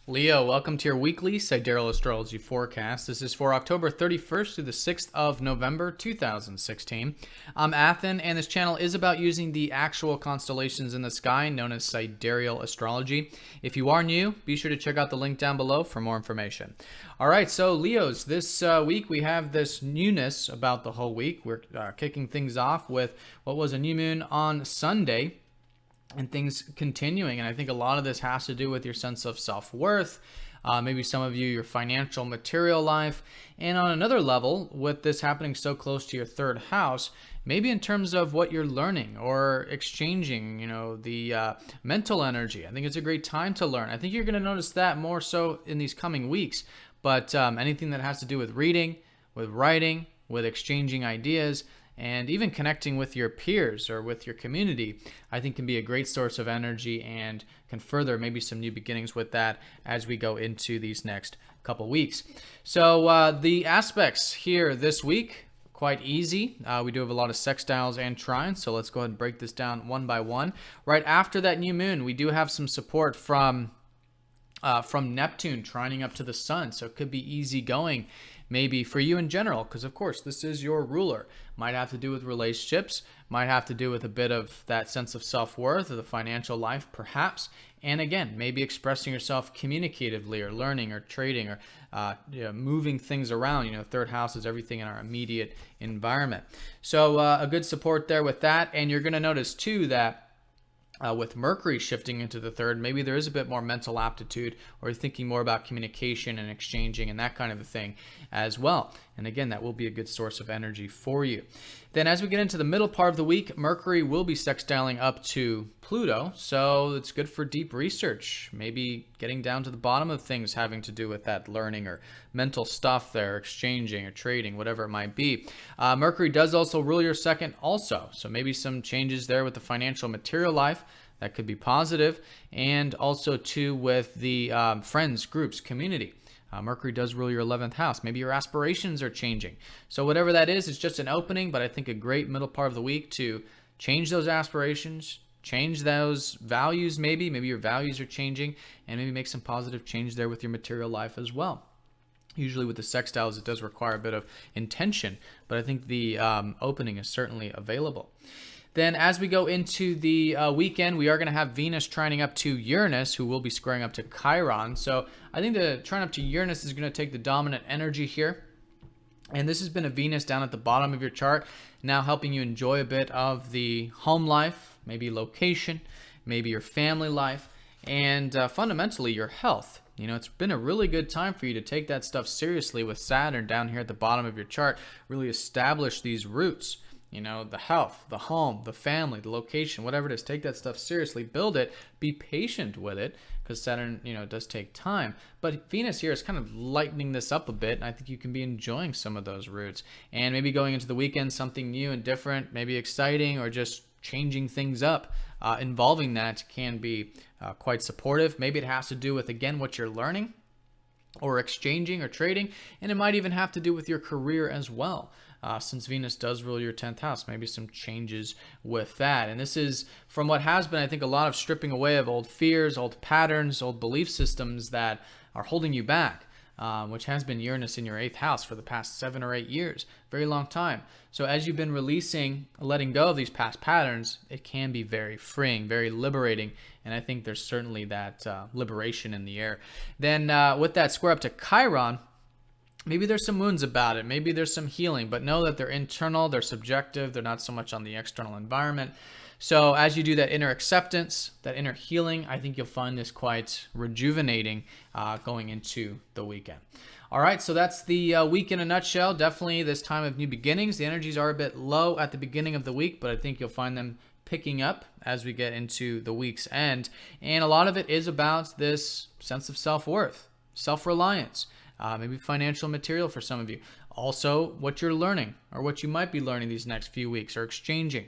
Leo, welcome to your weekly Sidereal Astrology forecast. This is for October 31st through the 6th of November 2016. I'm Athen, and this channel is about using the actual constellations in the sky known as Sidereal Astrology. If you are new, be sure to check out the link down below for more information. All right, so Leos, this week we have this newness about the whole week. We're kicking things off with what was a new moon on Sunday, and things continuing. And I think a lot of this has to do with your sense of self-worth, maybe some of you, your financial material life. And on another level, with this happening so close to your third house, maybe in terms of what you're learning or exchanging, the mental energy. I think it's a great time to learn. I think you're going to notice that more so in these coming weeks. But anything that has to do with reading, with writing, with exchanging ideas, and even connecting with your peers or with your community, I think can be a great source of energy and can further maybe some new beginnings with that as we go into these next couple weeks. So the aspects here this week, quite easy. We do have a lot of sextiles and trines, so let's go ahead and break this down one by one. Right after that new moon, we do have some support from Neptune trining up to the sun, so it could be easy going maybe for you in general, because of course this is your ruler. Might have to do with relationships, might have to do with a bit of that sense of self-worth or the financial life perhaps, and again maybe expressing yourself communicatively or learning or trading or moving things around. Third house is everything in our immediate environment, so a good support there with that. And you're going to notice too that with Mercury shifting into the third, maybe there is a bit more mental aptitude or thinking more about communication and exchanging and that kind of a thing as well. And again, that will be a good source of energy for you. Then as we get into the middle part of the week, Mercury will be sextiling up to Pluto, so it's good for deep research, maybe getting down to the bottom of things having to do with that learning or mental stuff there, exchanging or trading, whatever it might be. Mercury does also rule your second also, so maybe some changes there with the financial material life. That could be positive, and also too with the friends, groups, community. Mercury does rule your 11th house. Maybe your aspirations are changing. So whatever that is, it's just an opening, but I think a great middle part of the week to change those aspirations, change those values maybe. Maybe your values are changing, and maybe make some positive change there with your material life as well. Usually with the sextiles, it does require a bit of intention, but I think the opening is certainly available. Then as we go into the weekend, we are going to have Venus trining up to Uranus, who will be squaring up to Chiron. So I think the trine up to Uranus is going to take the dominant energy here. And this has been a Venus down at the bottom of your chart, now helping you enjoy a bit of the home life, maybe location, maybe your family life, and fundamentally your health. It's been a really good time for you to take that stuff seriously with Saturn down here at the bottom of your chart, really establish these roots. The health, the home, the family, the location, whatever it is, take that stuff seriously, build it, be patient with it, because Saturn, does take time. But Venus here is kind of lightening this up a bit, and I think you can be enjoying some of those roots. And maybe going into the weekend, something new and different, maybe exciting, or just changing things up, involving that can be quite supportive. Maybe it has to do with, again, what you're learning, or exchanging or trading, and it might even have to do with your career as well. Since Venus does rule your 10th house, maybe some changes with that. And this is from what has been, I think, a lot of stripping away of old fears, old patterns, old belief systems that are holding you back, which has been Uranus in your 8th house for the past 7 or 8 years, very long time. So as you've been releasing, letting go of these past patterns, it can be very freeing, very liberating. And I think there's certainly that liberation in the air. Then with that square up to Chiron, maybe there's some wounds about it. Maybe there's some healing, but know that they're internal, they're subjective, they're not so much on the external environment. So as you do that inner acceptance, that inner healing, I think you'll find this quite rejuvenating going into the weekend. All right, so that's the week in a nutshell. Definitely this time of new beginnings. The energies are a bit low at the beginning of the week, but I think you'll find them picking up as we get into the week's end. And a lot of it is about this sense of self-worth, self-reliance. Maybe financial material for some of you. Also, what you're learning or what you might be learning these next few weeks, or exchanging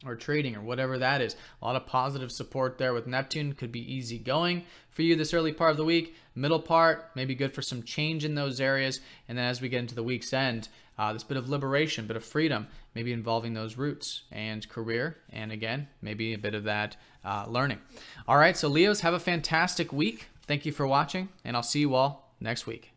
or trading or whatever that is. A lot of positive support there with Neptune. Could be easy going for you this early part of the week. Middle part, maybe good for some change in those areas. And then as we get into the week's end, this bit of liberation, bit of freedom, maybe involving those roots and career. And again, maybe a bit of that learning. All right, so Leos, have a fantastic week. Thank you for watching, and I'll see you all next week.